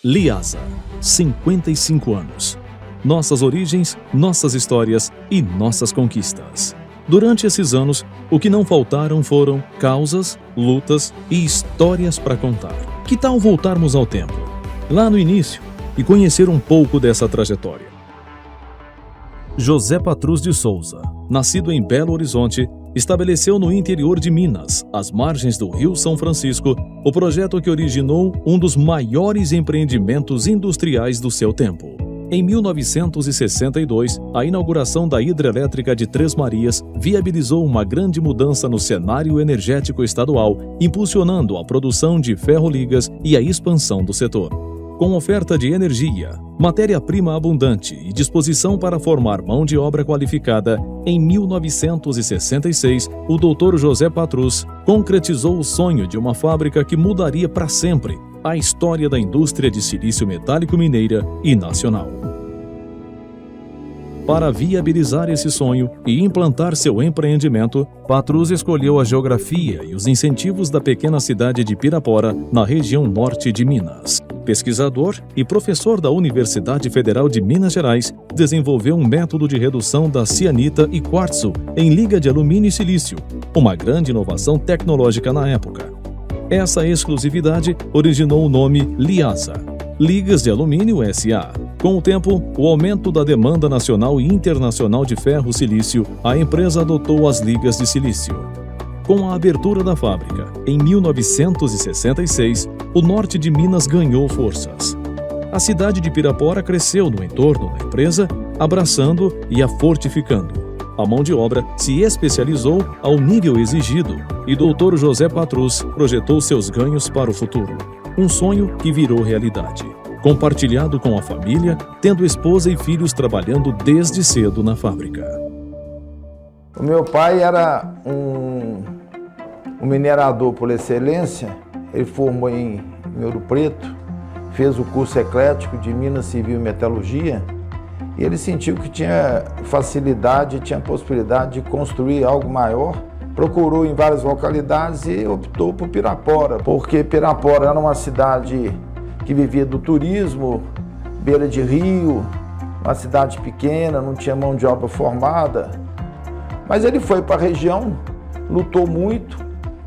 Liasa, 55 anos. Nossas origens, nossas histórias e nossas conquistas. Durante esses anos, o que não faltaram foram causas, lutas e histórias para contar. Que tal voltarmos ao tempo, lá no início, e conhecer um pouco dessa trajetória? José Patrus de Souza, nascido em Belo Horizonte, estabeleceu no interior de Minas, às margens do Rio São Francisco, o projeto que originou um dos maiores empreendimentos industriais do seu tempo. Em 1962, a inauguração da hidrelétrica de Três Marias viabilizou uma grande mudança no cenário energético estadual, impulsionando a produção de ferroligas e a expansão do setor. Com oferta de energia, matéria-prima abundante e disposição para formar mão de obra qualificada, em 1966, o Dr. José Patrus concretizou o sonho de uma fábrica que mudaria para sempre a história da indústria de silício metálico mineira e nacional. Para viabilizar esse sonho e implantar seu empreendimento, Patrus escolheu a geografia e os incentivos da pequena cidade de Pirapora, na região norte de Minas. Pesquisador e professor da Universidade Federal de Minas Gerais, desenvolveu um método de redução da cianita e quartzo em liga de alumínio e silício, uma grande inovação tecnológica na época. Essa exclusividade originou o nome Liasa, Ligas de Alumínio S.A. Com o tempo, o aumento da demanda nacional e internacional de ferro-silício, a empresa adotou as ligas de silício. Com a abertura da fábrica, em 1966, o norte de Minas ganhou forças. A cidade de Pirapora cresceu no entorno da empresa, abraçando e a fortificando. A mão de obra se especializou ao nível exigido e Dr. José Patrus projetou seus ganhos para o futuro. Um sonho que virou realidade, compartilhado com a família, tendo esposa e filhos trabalhando desde cedo na fábrica. O meu pai era um minerador por excelência. Ele formou em Ouro Preto, fez o curso eclético de Minas Civil e Metalurgia, e ele sentiu que tinha facilidade, tinha possibilidade de construir algo maior. Procurou em várias localidades e optou por Pirapora, porque Pirapora era uma cidade que vivia do turismo, beira de rio, uma cidade pequena, não tinha mão de obra formada. Mas ele foi para a região, lutou muito,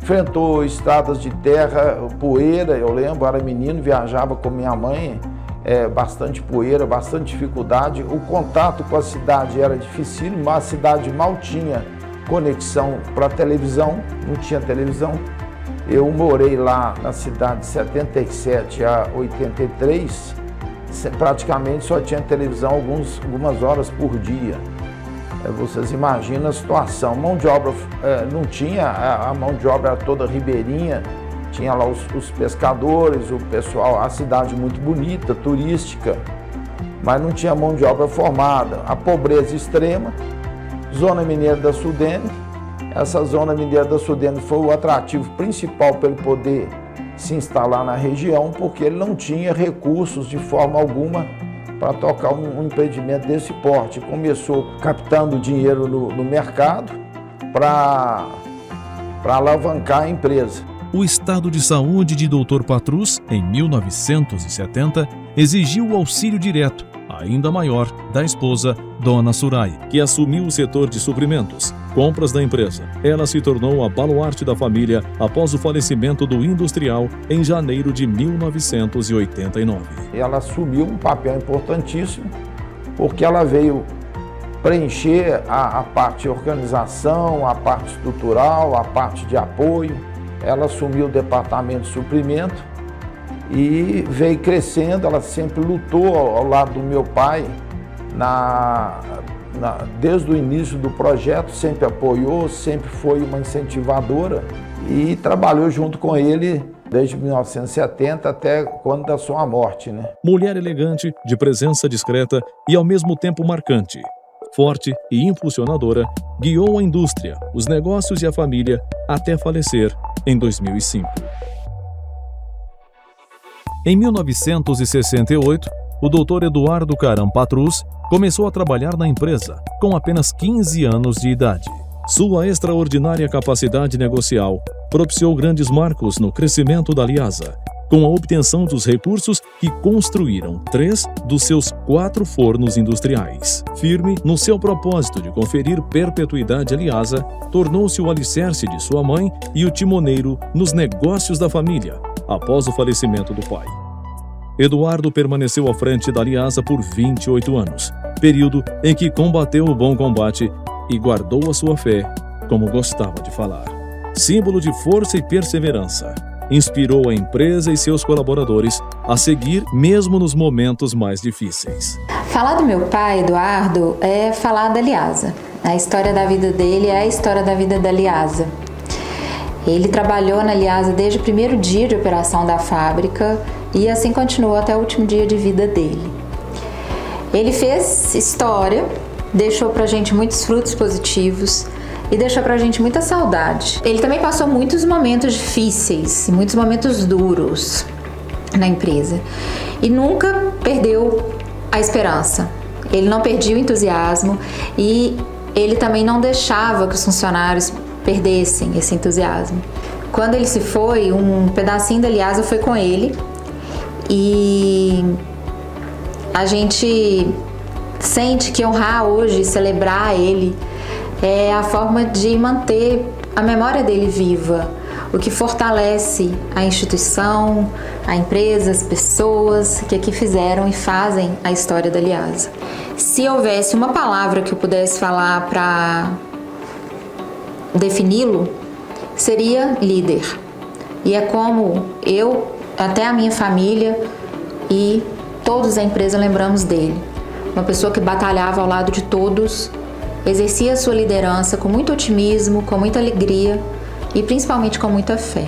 enfrentou estradas de terra, poeira. Eu lembro, era menino, viajava com minha mãe, bastante poeira, bastante dificuldade. O contato com a cidade era difícil, mas a cidade mal tinha conexão para televisão, não tinha televisão. Eu morei lá na cidade de 77 a 83, praticamente só tinha televisão algumas horas por dia. Vocês imaginam a situação. Mão de obra não tinha, a mão de obra era toda ribeirinha, tinha lá os pescadores, o pessoal, a cidade muito bonita, turística, mas não tinha mão de obra formada. A pobreza extrema. Zona Mineira da Sudene. Essa Zona Mineira da Sudene foi o atrativo principal para ele poder se instalar na região, porque ele não tinha recursos de forma alguma para tocar um empreendimento desse porte. Começou captando dinheiro no mercado para alavancar a empresa. O estado de saúde de Dr. Patrus, em 1970, exigiu o auxílio direto, ainda maior, da esposa, Dona Surai, que assumiu o setor de suprimentos, compras da empresa. Ela se tornou a baluarte da família após o falecimento do industrial em janeiro de 1989. Ela assumiu um papel importantíssimo, porque ela veio preencher a parte de organização, a parte estrutural, a parte de apoio. Ela assumiu o departamento de suprimento e veio crescendo. Ela sempre lutou ao lado do meu pai, desde o início do projeto, sempre apoiou, sempre foi uma incentivadora e trabalhou junto com ele desde 1970 até quando da sua morte, né? Mulher elegante, de presença discreta e ao mesmo tempo marcante, forte e impulsionadora, guiou a indústria, os negócios e a família até falecer em 2005. Em 1968, o Dr. Eduardo Caram Patrus começou a trabalhar na empresa com apenas 15 anos de idade. Sua extraordinária capacidade negocial propiciou grandes marcos no crescimento da Liasa, com a obtenção dos recursos que construíram 3 dos seus 4 fornos industriais. Firme no seu propósito de conferir perpetuidade à Liasa, tornou-se o alicerce de sua mãe e o timoneiro nos negócios da família, após o falecimento do pai. Eduardo permaneceu à frente da Liasa por 28 anos, período em que combateu o bom combate e guardou a sua fé, como gostava de falar. Símbolo de força e perseverança, inspirou a empresa e seus colaboradores a seguir mesmo nos momentos mais difíceis. Falar do meu pai, Eduardo, é falar da Liasa. A história da vida dele é a história da vida da Liasa. Ele trabalhou na Liasa desde o primeiro dia de operação da fábrica e assim continuou até o último dia de vida dele. Ele fez história, deixou pra gente muitos frutos positivos e deixou pra gente muita saudade. Ele também passou muitos momentos difíceis, muitos momentos duros na empresa e nunca perdeu a esperança. Ele não perdia o entusiasmo e ele também não deixava que os funcionários perdessem esse entusiasmo. Quando ele se foi, um pedacinho da Liasa foi com ele e a gente sente que honrar hoje, celebrar ele, é a forma de manter a memória dele viva, o que fortalece a instituição, a empresa, as pessoas que aqui fizeram e fazem a história da Liasa. Se houvesse uma palavra que eu pudesse falar para defini-lo, seria líder. E é como eu, até a minha família e todos da empresa lembramos dele. Uma pessoa que batalhava ao lado de todos, exercia a sua liderança com muito otimismo, com muita alegria e principalmente com muita fé.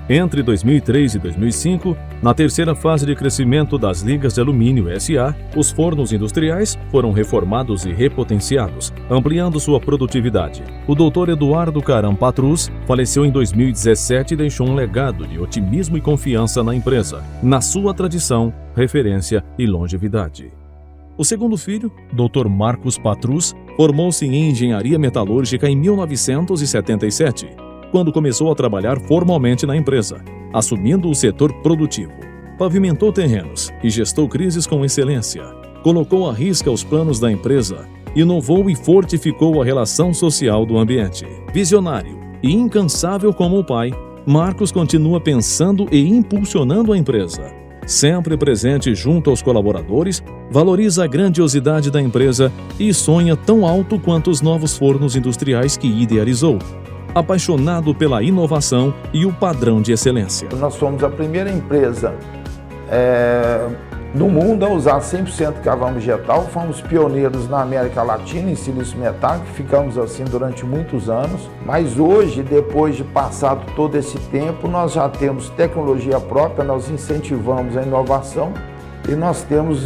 Entre 2003 e 2005, na terceira fase de crescimento das Ligas de Alumínio S.A., os fornos industriais foram reformados e repotenciados, ampliando sua produtividade. O Dr. Eduardo Caram Patrus faleceu em 2017 e deixou um legado de otimismo e confiança na empresa, na sua tradição, referência e longevidade. O segundo filho, Dr. Marcos Patrus, formou-se em engenharia metalúrgica em 1977, quando começou a trabalhar formalmente na empresa, assumindo o setor produtivo. Pavimentou terrenos e gestou crises com excelência. Colocou à risca os planos da empresa, inovou e fortificou a relação social do ambiente. Visionário e incansável como o pai, Marcos continua pensando e impulsionando a empresa. Sempre presente junto aos colaboradores, valoriza a grandiosidade da empresa e sonha tão alto quanto os novos fornos industriais que idealizou. Apaixonado pela inovação e o padrão de excelência. Nós fomos a primeira empresa do mundo a usar 100% carvão vegetal, fomos pioneiros na América Latina em silício metálico, ficamos assim durante muitos anos, mas hoje, depois de passado todo esse tempo, nós já temos tecnologia própria, nós incentivamos a inovação e nós temos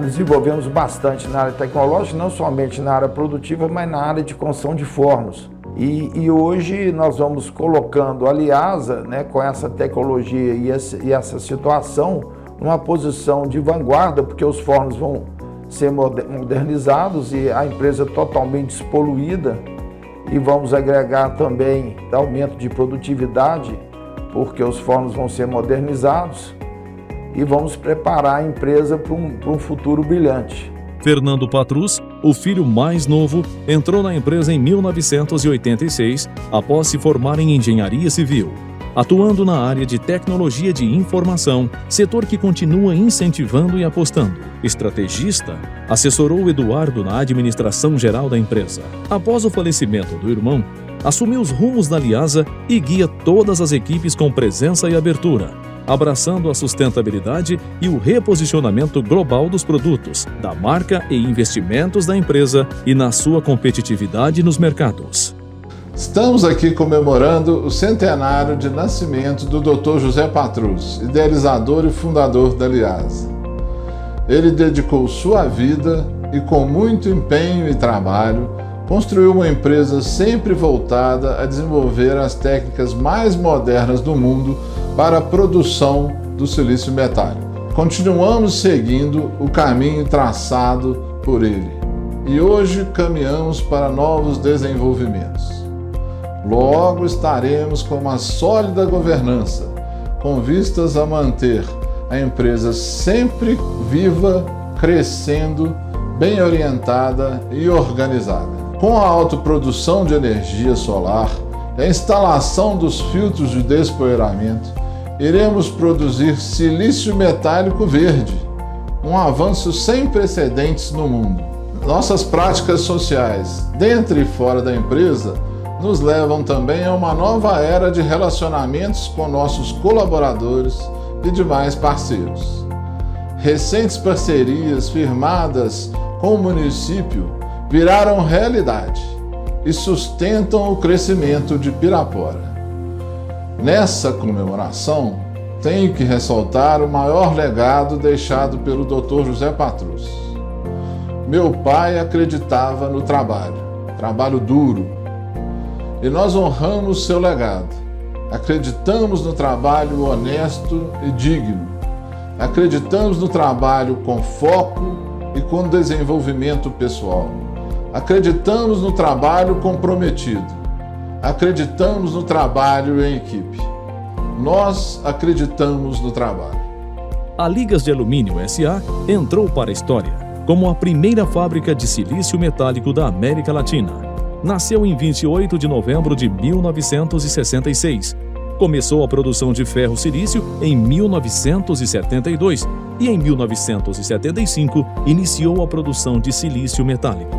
desenvolvemos bastante na área tecnológica, não somente na área produtiva, mas na área de construção de fornos. E hoje nós vamos colocando a Liasa, né, com essa tecnologia e essa situação, numa posição de vanguarda, porque os fornos vão ser modernizados e a empresa totalmente despoluída, e vamos agregar também aumento de produtividade, porque os fornos vão ser modernizados, e vamos preparar a empresa para um futuro brilhante. Fernando Patrus, o filho mais novo, entrou na empresa em 1986, após se formar em engenharia civil, atuando na área de tecnologia de informação, setor que continua incentivando e apostando. Estrategista, assessorou Eduardo na administração geral da empresa. Após o falecimento do irmão, assumiu os rumos da Liasa e guia todas as equipes com presença e abertura, abraçando a sustentabilidade e o reposicionamento global dos produtos, da marca e investimentos da empresa e na sua competitividade nos mercados. Estamos aqui comemorando o centenário de nascimento do Dr. José Patrus, idealizador e fundador da Liasa. Ele dedicou sua vida e, com muito empenho e trabalho, construiu uma empresa sempre voltada a desenvolver as técnicas mais modernas do mundo para a produção do silício metálico. Continuamos seguindo o caminho traçado por ele e hoje caminhamos para novos desenvolvimentos. Logo estaremos com uma sólida governança, com vistas a manter a empresa sempre viva, crescendo, bem orientada e organizada. Com a autoprodução de energia solar e a instalação dos filtros de despoeiramento, iremos produzir silício metálico verde, um avanço sem precedentes no mundo. Nossas práticas sociais, dentro e fora da empresa, nos levam também a uma nova era de relacionamentos com nossos colaboradores e demais parceiros. Recentes parcerias firmadas com o município viraram realidade e sustentam o crescimento de Pirapora. Nessa comemoração, tenho que ressaltar o maior legado deixado pelo Dr. José Patrus. Meu pai acreditava no trabalho duro, e nós honramos seu legado. Acreditamos no trabalho honesto e digno. Acreditamos no trabalho com foco e com desenvolvimento pessoal. Acreditamos no trabalho comprometido. Acreditamos no trabalho em equipe. Nós acreditamos no trabalho. A Ligas de Alumínio S.A. entrou para a história como a primeira fábrica de silício metálico da América Latina. Nasceu em 28 de novembro de 1966. Começou a produção de ferro-silício em 1972 e em 1975 iniciou a produção de silício metálico.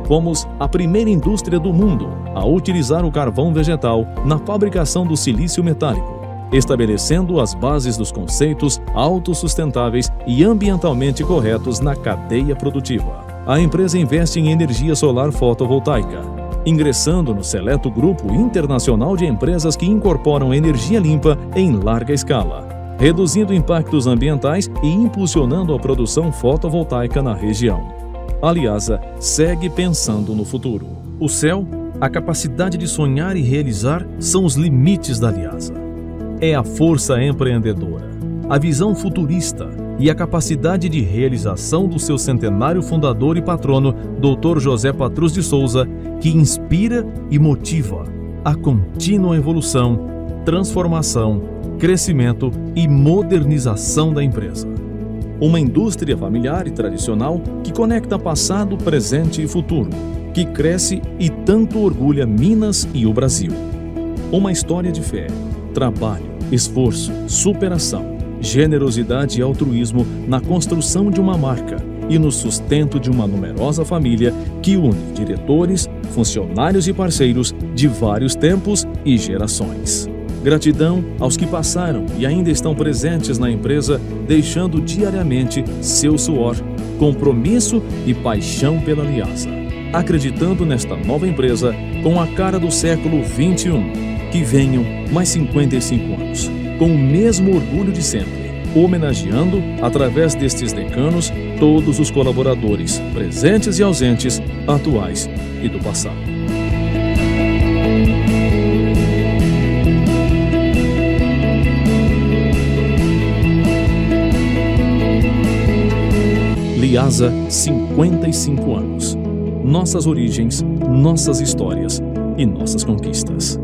Fomos a primeira indústria do mundo a utilizar o carvão vegetal na fabricação do silício metálico, estabelecendo as bases dos conceitos autossustentáveis e ambientalmente corretos na cadeia produtiva. A empresa investe em energia solar fotovoltaica, ingressando no seleto grupo internacional de empresas que incorporam energia limpa em larga escala, reduzindo impactos ambientais e impulsionando a produção fotovoltaica na região. A Liasa segue pensando no futuro. O céu, a capacidade de sonhar e realizar são os limites da Liasa. É a força empreendedora, a visão futurista e a capacidade de realização do seu centenário fundador e patrono, Dr. José Patrus de Souza, que inspira e motiva a contínua evolução, transformação, crescimento e modernização da empresa. Uma indústria familiar e tradicional que conecta passado, presente e futuro, que cresce e tanto orgulha Minas e o Brasil. Uma história de fé, trabalho, esforço, superação, generosidade e altruísmo na construção de uma marca e no sustento de uma numerosa família que une diretores, funcionários e parceiros de vários tempos e gerações. Gratidão aos que passaram e ainda estão presentes na empresa, deixando diariamente seu suor, compromisso e paixão pela Liasa, acreditando nesta nova empresa com a cara do século XXI. Que venham mais 55 anos, com o mesmo orgulho de sempre, homenageando, através destes decanos, todos os colaboradores, presentes e ausentes, atuais e do passado. Liasa, 55 anos. Nossas origens, nossas histórias e nossas conquistas.